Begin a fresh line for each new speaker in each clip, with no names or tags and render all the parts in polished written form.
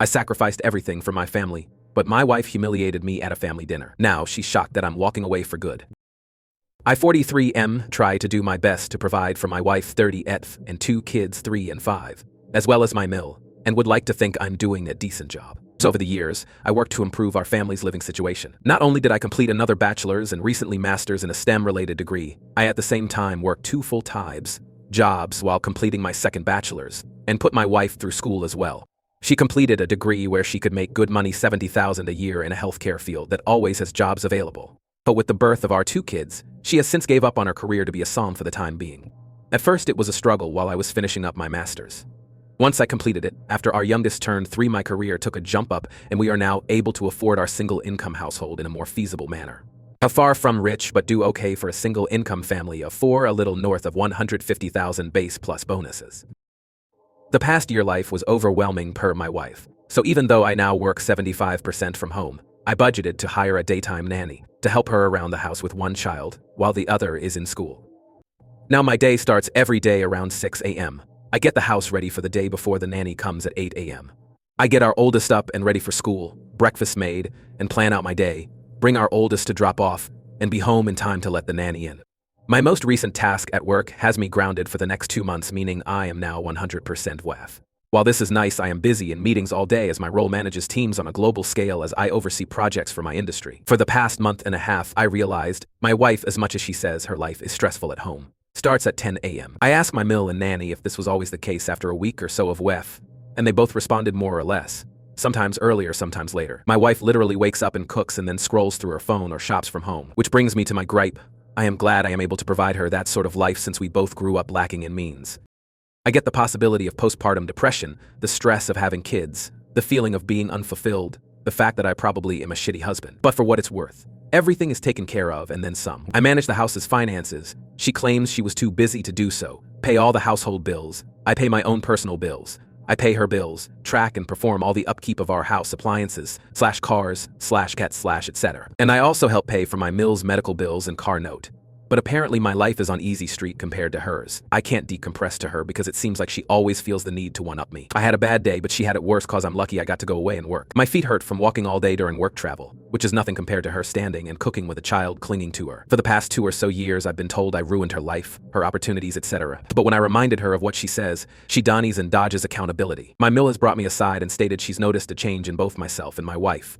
I sacrificed everything for my family, but my wife humiliated me at a family dinner. Now she's shocked that I'm walking away for good. I 43 try to do my best to provide for my wife 30 and 2 kids 3 and 5, as well as my mill, and would like to think I'm doing a decent job. So over the years, I worked to improve our family's living situation. Not only did I complete another bachelor's and recently master's in a STEM-related degree, I at the same time worked 2 full-time jobs while completing my second bachelor's, and put my wife through school as well. She completed a degree where she could make good money, $70,000 a year in a healthcare field that always has jobs available. But with the birth of our 2 kids, she has since gave up on her career to be a psalm for the time being. At first it was a struggle while I was finishing up my master's. Once I completed it, after our youngest turned 3, my career took a jump up and we are now able to afford our single-income household in a more feasible manner. How far from rich but do okay for a single-income family of 4, a little north of $150,000 base plus bonuses. The past year life was overwhelming per my wife, so even though I now work 75% from home, I budgeted to hire a daytime nanny to help her around the house with 1 child while the other is in school. Now my day starts every day around 6 a.m. I get the house ready for the day before the nanny comes at 8 a.m. I get our oldest up and ready for school, breakfast made, and plan out my day, bring our oldest to drop off, and be home in time to let the nanny in. My most recent task at work has me grounded for the next 2 months, meaning I am now 100% WAF. While this is nice, I am busy in meetings all day as my role manages teams on a global scale as I oversee projects for my industry. For the past month and a half, I realized my wife, as much as she says her life is stressful at home, starts at 10 a.m. I asked my mill and nanny if this was always the case after a week or so of WEF, and they both responded more or less. Sometimes earlier, sometimes later. My wife literally wakes up and cooks and then scrolls through her phone or shops from home. Which brings me to my gripe. I am glad I am able to provide her that sort of life since we both grew up lacking in means. I get the possibility of postpartum depression, the stress of having kids, the feeling of being unfulfilled, the fact that I probably am a shitty husband. But for what it's worth, everything is taken care of and then some. I manage the house's finances. She claims she was too busy to do so. Pay all the household bills. I pay my own personal bills. I pay her bills, track and perform all the upkeep of our house appliances, /cars, /cats, etc. And I also help pay for my mill's medical bills and car note. But apparently my life is on easy street compared to hers. I can't decompress to her because it seems like she always feels the need to one-up me. I had a bad day, but she had it worse cause I'm lucky I got to go away and work. My feet hurt from walking all day during work travel, which is nothing compared to her standing and cooking with a child clinging to her. For the past 2 or so years, I've been told I ruined her life, her opportunities, etc. But when I reminded her of what she says, she donnies and dodges accountability. My mill has brought me aside and stated she's noticed a change in both myself and my wife.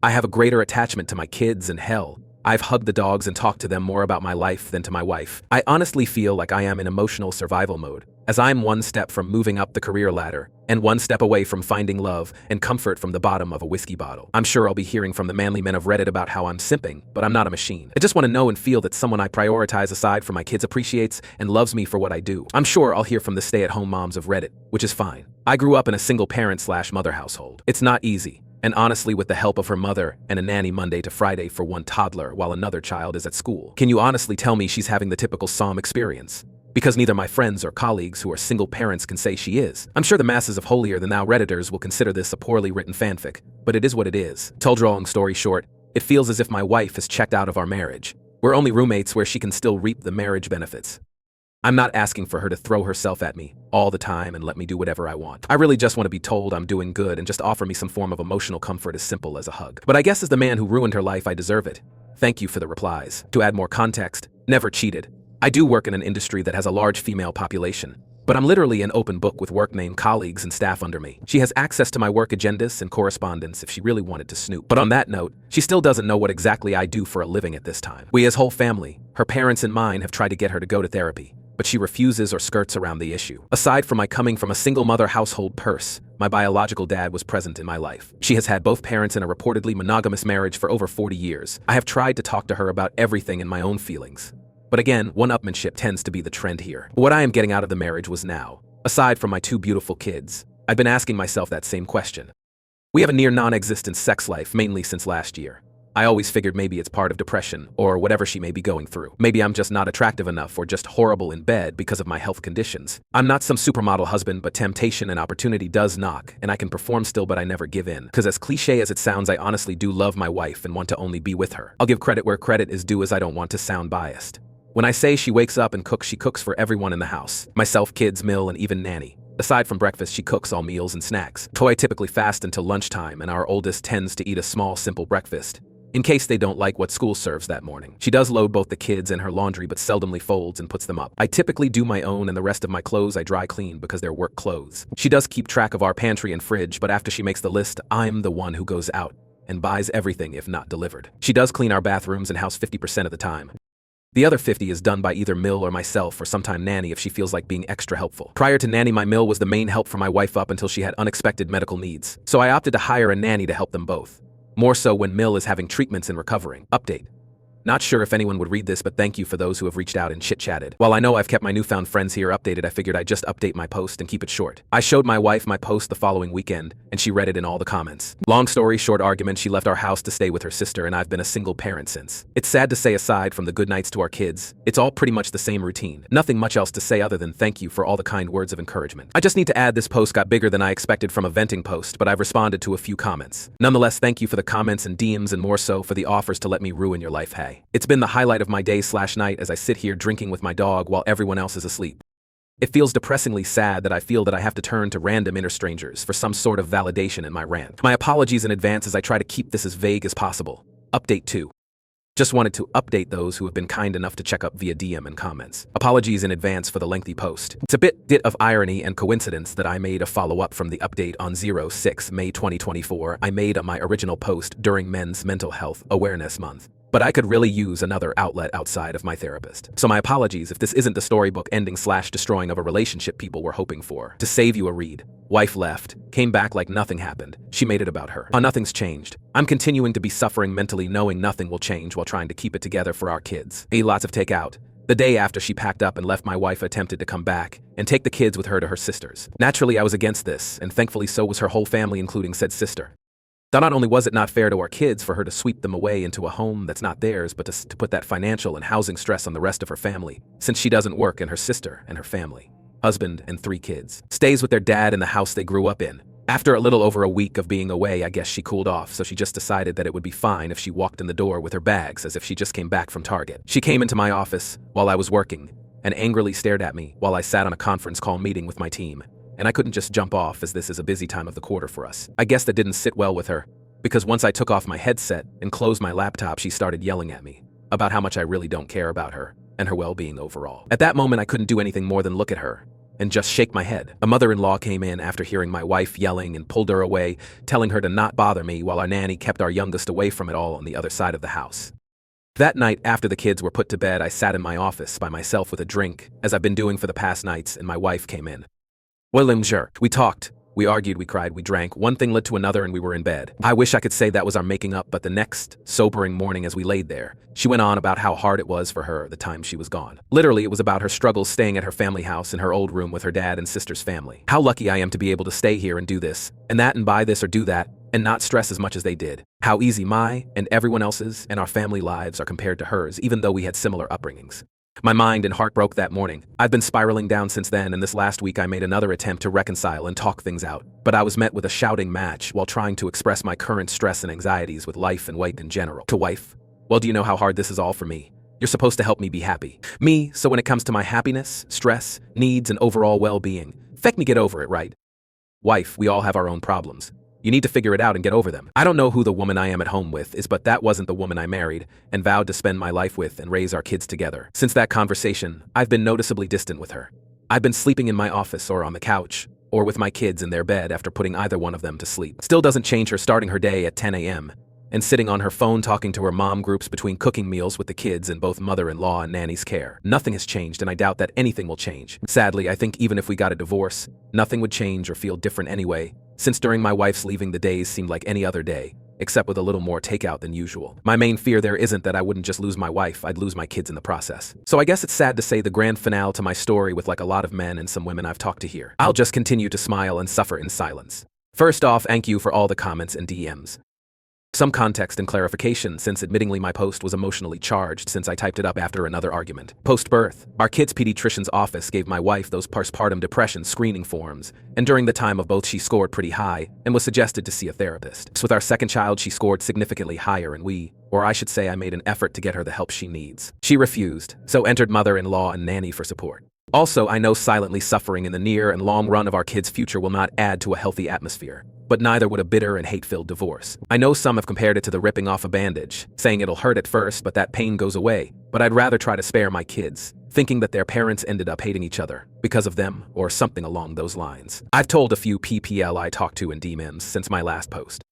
I have a greater attachment to my kids and hell, I've hugged the dogs and talked to them more about my life than to my wife. I honestly feel like I am in emotional survival mode, as I'm 1 step from moving up the career ladder, and 1 step away from finding love and comfort from the bottom of a whiskey bottle. I'm sure I'll be hearing from the manly men of Reddit about how I'm simping, but I'm not a machine. I just want to know and feel that someone I prioritize aside from my kids appreciates and loves me for what I do. I'm sure I'll hear from the stay-at-home moms of Reddit, which is fine. I grew up in a single parent/mother household. It's not easy. And honestly, with the help of her mother and a nanny Monday to Friday for 1 toddler while another child is at school, can you honestly tell me she's having the typical Psalm experience? Because neither my friends or colleagues who are single parents can say she is. I'm sure the masses of holier-than-thou Redditors will consider this a poorly written fanfic, but it is what it is. Told long story short, it feels as if my wife has checked out of our marriage. We're only roommates where she can still reap the marriage benefits. I'm not asking for her to throw herself at me all the time and let me do whatever I want. I really just want to be told I'm doing good and just offer me some form of emotional comfort as simple as a hug. But I guess as the man who ruined her life, I deserve it. Thank you for the replies. To add more context, never cheated. I do work in an industry that has a large female population, but I'm literally an open book with work name colleagues and staff under me. She has access to my work agendas and correspondence if she really wanted to snoop. But on that note, she still doesn't know what exactly I do for a living at this time. We as whole family, her parents and mine, have tried to get her to go to therapy, but she refuses or skirts around the issue. Aside from my coming from a single mother household purse, my biological dad was present in my life. She has had both parents in a reportedly monogamous marriage for over 40 years. I have tried to talk to her about everything and my own feelings. But again, one-upmanship tends to be the trend here. What I am getting out of the marriage was now, aside from my 2 beautiful kids, I've been asking myself that same question. We have a near non-existent sex life, mainly since last year. I always figured maybe it's part of depression or whatever she may be going through. Maybe I'm just not attractive enough or just horrible in bed because of my health conditions. I'm not some supermodel husband, but temptation and opportunity does knock, and I can perform still, but I never give in. Because as cliche as it sounds, I honestly do love my wife and want to only be with her. I'll give credit where credit is due, as I don't want to sound biased. When I say she wakes up and cooks, she cooks for everyone in the house. Myself, kids, mill, and even nanny. Aside from breakfast, she cooks all meals and snacks. Toy typically fast until lunchtime, and our oldest tends to eat a small, simple breakfast, in case they don't like what school serves that morning. She does load both the kids and her laundry, but seldomly folds and puts them up. I typically do my own, and the rest of my clothes I dry clean because they're work clothes. She does keep track of our pantry and fridge, but after she makes the list, I'm the one who goes out and buys everything if not delivered. She does clean our bathrooms and house 50% of the time. The other 50 is done by either Mill or myself, or sometime Nanny if she feels like being extra helpful. Prior to Nanny, my Mill was the main help for my wife up until she had unexpected medical needs, so I opted to hire a nanny to help them both. More so when Mill is having treatments and recovering. Update. Not sure if anyone would read this, but thank you for those who have reached out and chit-chatted. While I know I've kept my newfound friends here updated, I figured I'd just update my post and keep it short. I showed my wife my post the following weekend, and she read it in all the comments. Long story short argument, she left our house to stay with her sister, and I've been a single parent since. It's sad to say, aside from the good nights to our kids, it's all pretty much the same routine. Nothing much else to say other than thank you for all the kind words of encouragement. I just need to add, this post got bigger than I expected from a venting post, but I've responded to a few comments. Nonetheless, thank you for the comments and DMs, and more so for the offers to let me ruin your life. Hey, it's been the highlight of my day/night as I sit here drinking with my dog while everyone else is asleep. It feels depressingly sad that I feel that I have to turn to random inner strangers for some sort of validation in my rant. My apologies in advance as I try to keep this as vague as possible. Update 2. Just wanted to update those who have been kind enough to check up via DM and comments. Apologies in advance for the lengthy post. It's a bit of irony and coincidence that I made a follow-up from the update on 06 May 2024 I made on my original post during Men's Mental Health Awareness Month. But I could really use another outlet outside of my therapist. So my apologies if this isn't the storybook ending/destroying of a relationship people were hoping for. To save you a read. Wife left, came back like nothing happened. She made it about her. Nothing's changed. I'm continuing to be suffering mentally, knowing nothing will change while trying to keep it together for our kids. Lots of takeout. The day after she packed up and left, my wife attempted to come back and take the kids with her to her sister's. Naturally, I was against this, and thankfully so was her whole family, including said sister. Not only was it not fair to our kids for her to sweep them away into a home that's not theirs, but to put that financial and housing stress on the rest of her family, since she doesn't work and her sister and her family, husband and 3 kids, stays with their dad in the house they grew up in. After a little over a week of being away, I guess she cooled off, so she just decided that it would be fine if she walked in the door with her bags as if she just came back from Target. She came into my office while I was working and angrily stared at me while I sat on a conference call meeting with my team. And I couldn't just jump off, as this is a busy time of the quarter for us. I guess that didn't sit well with her, because once I took off my headset and closed my laptop, she started yelling at me about how much I really don't care about her and her well-being overall. At that moment, I couldn't do anything more than look at her and just shake my head. A mother-in-law came in after hearing my wife yelling and pulled her away, telling her to not bother me, while our nanny kept our youngest away from it all on the other side of the house. That night, after the kids were put to bed, I sat in my office by myself with a drink, as I've been doing for the past nights, and my wife came in. Well, sure. We talked. We argued, we cried, we drank. One thing led to another, and we were in bed. I wish I could say that was our making up, but the next sobering morning as we laid there, she went on about how hard it was for her the time she was gone. Literally, it was about her struggles staying at her family house in her old room with her dad and sister's family. How lucky I am to be able to stay here and do this, and that, and buy this or do that, and not stress as much as they did. How easy my and everyone else's and our family lives are compared to hers, even though we had similar upbringings. My mind and heart broke that morning. I've been spiraling down since then, and this last week I made another attempt to reconcile and talk things out. But I was met with a shouting match while trying to express my current stress and anxieties with life and weight in general. To wife, well, do you know how hard this is all for me? You're supposed to help me be happy. Me, so when it comes to my happiness, stress, needs, and overall well-being, feck me get over it, right? Wife, we all have our own problems. You need to figure it out and get over them. I don't know who the woman I am at home with is, but that wasn't the woman I married and vowed to spend my life with and raise our kids together. Since that conversation, I've been noticeably distant with her. I've been sleeping in my office or on the couch, or with my kids in their bed after putting either one of them to sleep. Still doesn't change her starting her day at 10 a.m. and sitting on her phone talking to her mom groups between cooking meals with the kids in both mother-in-law and nanny's care. Nothing has changed, and I doubt that anything will change. Sadly, I think even if we got a divorce, nothing would change or feel different anyway, since during my wife's leaving the days seemed like any other day, except with a little more takeout than usual. My main fear there isn't that I wouldn't just lose my wife, I'd lose my kids in the process. So I guess it's sad to say the grand finale to my story with like a lot of men and some women I've talked to here. I'll just continue to smile and suffer in silence. First off, thank you for all the comments and DMs. Some context and clarification, since admittingly my post was emotionally charged since I typed it up after another argument. Post-birth, our kids' pediatrician's office gave my wife those postpartum depression screening forms, and during the time of both she scored pretty high and was suggested to see a therapist. So with our second child, she scored significantly higher, and I should say I made an effort to get her the help she needs. She refused, so entered mother-in-law and nanny for support. Also, I know silently suffering in the near and long run of our kids' future will not add to a healthy atmosphere, but neither would a bitter and hate-filled divorce. I know some have compared it to the ripping off a bandage, saying it'll hurt at first but that pain goes away, but I'd rather try to spare my kids, thinking that their parents ended up hating each other because of them or something along those lines. I've told a few PPL I talked to in DMs since my last post.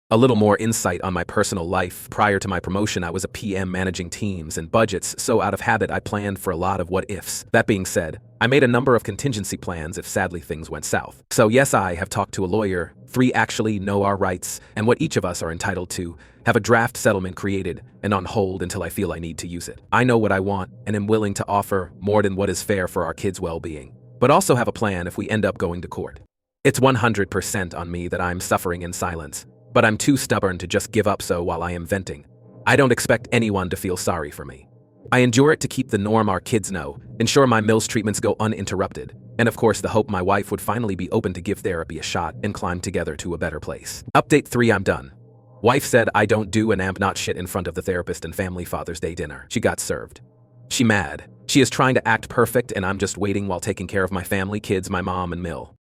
A little more insight on my personal life. Prior to my promotion, I was a PM managing teams and budgets, so out of habit I planned for a lot of what-ifs. That being said, I made a number of contingency plans if sadly things went south. So yes, I have talked to a lawyer, 3 actually know our rights and what each of us are entitled to, have a draft settlement created and on hold until I feel I need to use it. I know what I want and am willing to offer more than what is fair for our kids' well-being, but also have a plan if we end up going to court. It's 100% on me that I'm suffering in silence, but I'm too stubborn to just give up so while I am venting. I don't expect anyone to feel sorry for me. I endure it to keep the norm our kids know, ensure my Mills treatments go uninterrupted, and of course the hope my wife would finally be open to give therapy a shot and climb together to a better place. Update 3: I'm done. Wife said I don't do and am not shit in front of the therapist and family Father's Day dinner. She got served. She mad. She is trying to act perfect and I'm just waiting while taking care of my family, kids, my mom and Mill.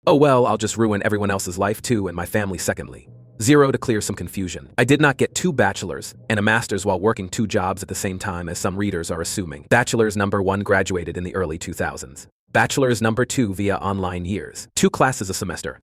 Oh well, I'll just ruin everyone else's life too and my family secondly. 0 to clear some confusion. I did not get 2 bachelors and a master's while working 2 jobs at the same time as some readers are assuming. Bachelor's number 1 graduated in the early 2000s. Bachelor's number 2 via online years. 2 classes a semester.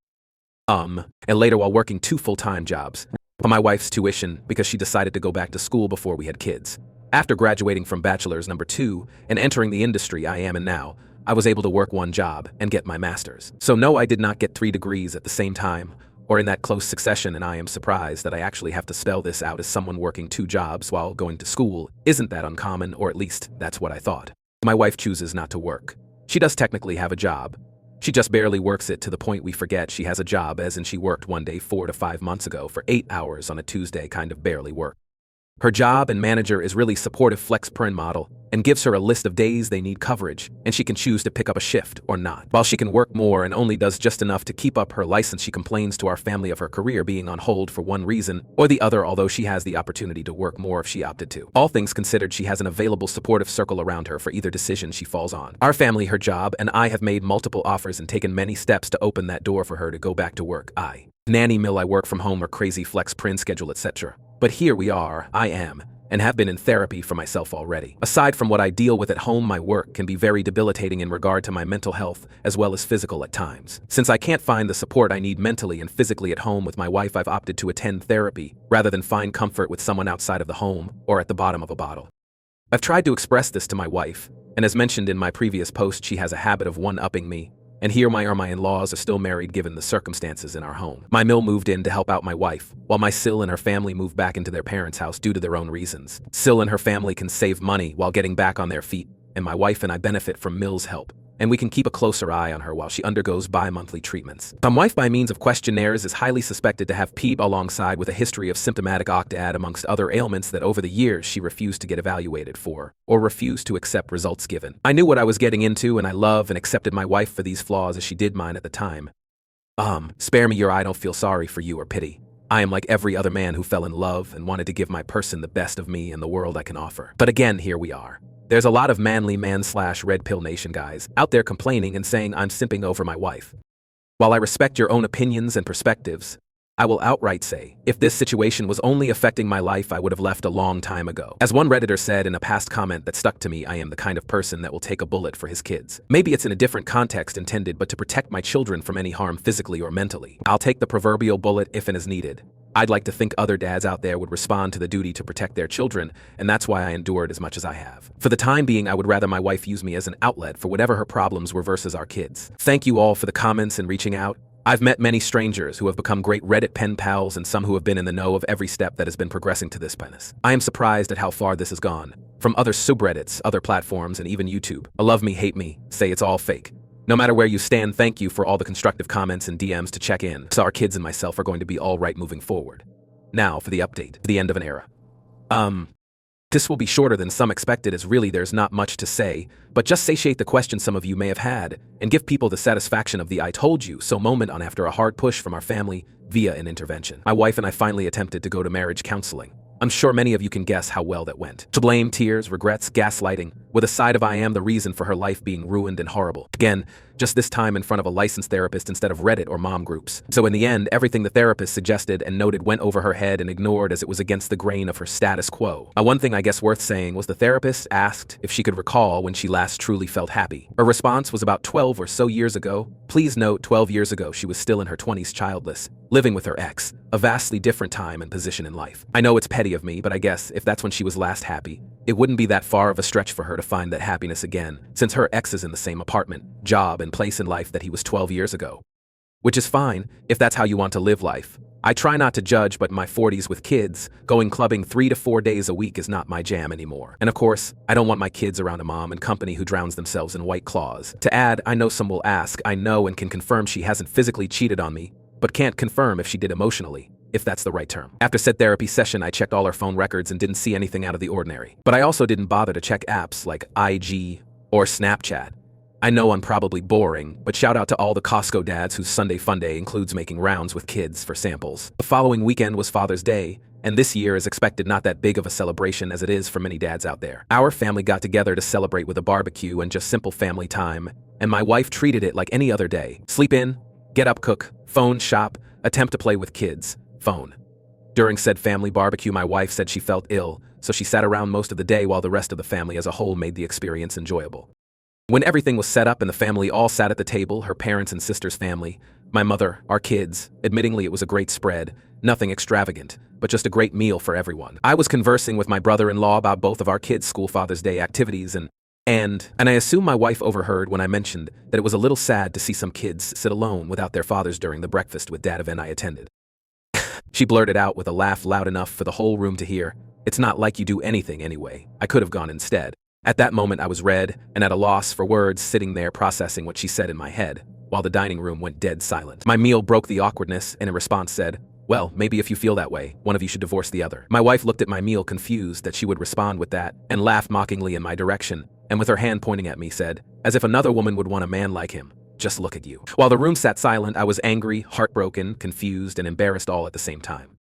And later while working 2 full-time jobs. For my wife's tuition because she decided to go back to school before we had kids. After graduating from bachelor's number 2 and entering the industry I am in now, I was able to work 1 job and get my master's. So no, I did not get 3 degrees at the same time or in that close succession, and I am surprised that I actually have to spell this out as someone working 2 jobs while going to school isn't that uncommon, or at least that's what I thought. My wife chooses not to work. She does technically have a job. She just barely works it to the point we forget she has a job, as in she worked one day 4 to 5 months ago for 8 hours on a Tuesday, kind of barely work. Her job and manager is really supportive flex-print model and gives her a list of days they need coverage, and she can choose to pick up a shift or not. While she can work more and only does just enough to keep up her license, she complains to our family of her career being on hold for one reason or the other, although she has the opportunity to work more if she opted to. All things considered, she has an available supportive circle around her for either decision she falls on. Our family, her job, and I have made multiple offers and taken many steps to open that door for her to go back to work. Nanny Mill, I work from home or crazy flex print schedule, etc. But here we are, I am, and have been in therapy for myself already. Aside from what I deal with at home, my work can be very debilitating in regard to my mental health as well as physical at times. Since I can't find the support I need mentally and physically at home with my wife, I've opted to attend therapy rather than find comfort with someone outside of the home or at the bottom of a bottle. I've tried to express this to my wife, and as mentioned in my previous post, she has a habit of one-upping me. And here my in-laws are still married given the circumstances in our home. My Mill moved in to help out my wife, while my Sil and her family moved back into their parents' house due to their own reasons. Sil and her family can save money while getting back on their feet, and my wife and I benefit from Mill's help, and we can keep a closer eye on her while she undergoes bi-monthly treatments. My wife, by means of questionnaires, is highly suspected to have PEEP alongside with a history of symptomatic octad amongst other ailments that over the years she refused to get evaluated for, or refused to accept results given. I knew what I was getting into, and I love and accepted my wife for these flaws as she did mine at the time. Spare me I don't feel sorry for you or pity. I am like every other man who fell in love and wanted to give my person the best of me and the world I can offer. But again, here we are. There's a lot of manly man/red pill nation guys out there complaining and saying I'm simping over my wife. While I respect your own opinions and perspectives, I will outright say, if this situation was only affecting my life, I would have left a long time ago. As one Redditor said in a past comment that stuck to me, I am the kind of person that will take a bullet for his kids. Maybe it's in a different context intended, but to protect my children from any harm physically or mentally. I'll take the proverbial bullet if and as needed. I'd like to think other dads out there would respond to the duty to protect their children, and that's why I endured as much as I have. For the time being, I would rather my wife use me as an outlet for whatever her problems were versus our kids. Thank you all for the comments and reaching out. I've met many strangers who have become great Reddit pen pals and some who have been in the know of every step that has been progressing to this penis. I am surprised at how far this has gone. From other subreddits, other platforms, and even YouTube. A love me, hate me, say it's all fake. No matter where you stand, thank you for all the constructive comments and DMs to check in, so our kids and myself are going to be all right moving forward. Now for the update, the end of an era. This will be shorter than some expected, as really there's not much to say, but just satiate the question some of you may have had and give people the satisfaction of the I told you so moment on after a hard push from our family via an intervention. My wife and I finally attempted to go to marriage counseling. I'm sure many of you can guess how well that went. To blame, tears, regrets, gaslighting, with a side of I am the reason for her life being ruined and horrible. Again, just this time in front of a licensed therapist instead of Reddit or mom groups. So in the end, everything the therapist suggested and noted went over her head and ignored as it was against the grain of her status quo. One thing I guess worth saying was the therapist asked if she could recall when she last truly felt happy. Her response was about 12 or so years ago. Please note, 12 years ago she was still in her 20s, childless, living with her ex, a vastly different time and position in life. I know it's petty of me, but I guess if that's when she was last happy, it wouldn't be that far of a stretch for her to find that happiness again, since her ex is in the same apartment, job, and place in life that he was 12 years ago. Which is fine, if that's how you want to live life. I try not to judge, but in my 40s with kids, going clubbing 3 to 4 days a week is not my jam anymore. And of course, I don't want my kids around a mom and company who drowns themselves in White Claws. To add, I know some will ask, I know and can confirm she hasn't physically cheated on me, but can't confirm if she did emotionally, if that's the right term. After said therapy session, I checked all her phone records and didn't see anything out of the ordinary. But I also didn't bother to check apps like IG or Snapchat. I know I'm probably boring, but shout out to all the Costco dads whose Sunday fun day includes making rounds with kids for samples. The following weekend was Father's Day, and this year is expected not that big of a celebration as it is for many dads out there. Our family got together to celebrate with a barbecue and just simple family time, and my wife treated it like any other day. Sleep in, get up, cook, phone, shop, attempt to play with kids, phone. During said family barbecue, my wife said she felt ill, so she sat around most of the day while the rest of the family as a whole made the experience enjoyable. When everything was set up and the family all sat at the table, her parents and sister's family, my mother, our kids, admittingly it was a great spread, nothing extravagant, but just a great meal for everyone. I was conversing with my brother-in-law about both of our kids' school Father's Day activities and I assume my wife overheard when I mentioned that it was a little sad to see some kids sit alone without their fathers during the breakfast with dad event I attended. She blurted out with a laugh loud enough for the whole room to hear, "It's not like you do anything anyway. I could have gone instead." At that moment I was red and at a loss for words, sitting there processing what she said in my head, while the dining room went dead silent. My meal broke the awkwardness and in response said, "Well, maybe if you feel that way, one of you should divorce the other." My wife looked at my meal confused that she would respond with that and laughed mockingly in my direction, and with her hand pointing at me said, "As if another woman would want a man like him. Just look at you." While the room sat silent, I was angry, heartbroken, confused, and embarrassed all at the same time.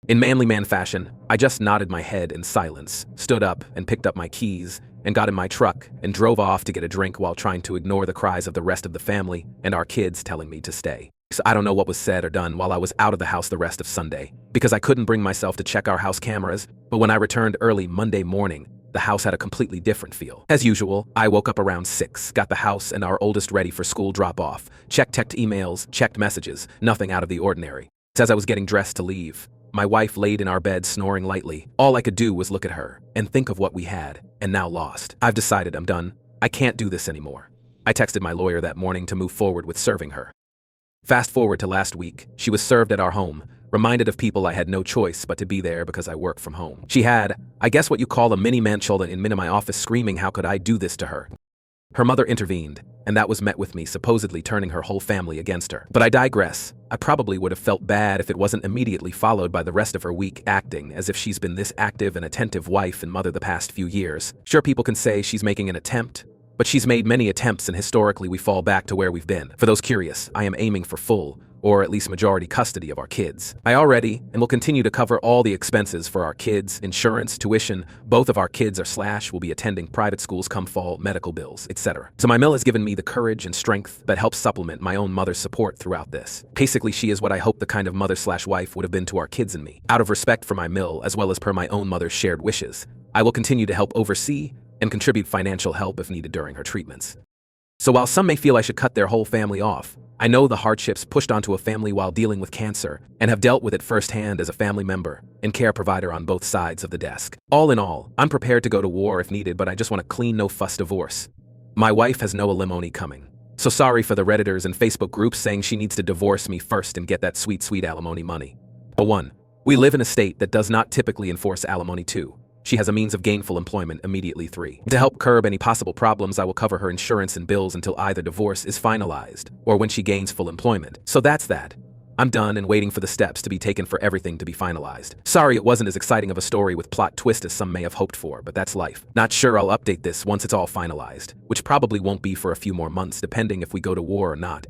In manly man fashion, I just nodded my head in silence, stood up and picked up my keys, and got in my truck and drove off to get a drink while trying to ignore the cries of the rest of the family and our kids telling me to stay. So I don't know what was said or done while I was out of the house the rest of Sunday, because I couldn't bring myself to check our house cameras, but when I returned early Monday morning, the house had a completely different feel. As usual, I woke up around 6, got the house and our oldest ready for school drop-off, checked emails, checked messages, nothing out of the ordinary. As I was getting dressed to leave, my wife laid in our bed snoring lightly. All I could do was look at her and think of what we had and now lost. I've decided I'm done. I can't do this anymore. I texted my lawyer that morning to move forward with serving her. Fast forward to last week, she was served at our home, reminded of people I had no choice but to be there because I work from home. She had, I guess what you call a mini Mancholda in my office screaming how could I do this to her. Her mother intervened, and that was met with me supposedly turning her whole family against her. But I digress. I probably would have felt bad if it wasn't immediately followed by the rest of her week acting as if she's been this active and attentive wife and mother the past few years. Sure, people can say she's making an attempt, but she's made many attempts and historically we fall back to where we've been. For those curious, I am aiming for full, or at least majority custody of our kids. I already, and will continue to cover all the expenses for our kids, insurance, tuition, both of our kids will be attending private schools come fall, medical bills, etc. So my mill has given me the courage and strength that helps supplement my own mother's support throughout this. Basically, she is what I hope the kind of mother/wife would have been to our kids and me. Out of respect for my mill, as well as per my own mother's shared wishes, I will continue to help oversee and contribute financial help if needed during her treatments. So while some may feel I should cut their whole family off, I know the hardships pushed onto a family while dealing with cancer and have dealt with it firsthand as a family member and care provider on both sides of the desk. All in all, I'm prepared to go to war if needed, but I just want a clean, no-fuss divorce. My wife has no alimony coming. So sorry for the Redditors and Facebook groups saying she needs to divorce me first and get that sweet, sweet alimony money. But 1. We live in a state that does not typically enforce alimony. 2. She has a means of gainful employment immediately. 3. To help curb any possible problems, I will cover her insurance and bills until either divorce is finalized or when she gains full employment. So that's that. I'm done and waiting for the steps to be taken for everything to be finalized. Sorry it wasn't as exciting of a story with plot twist as some may have hoped for, but that's life. Not sure I'll update this once it's all finalized, which probably won't be for a few more months depending if we go to war or not.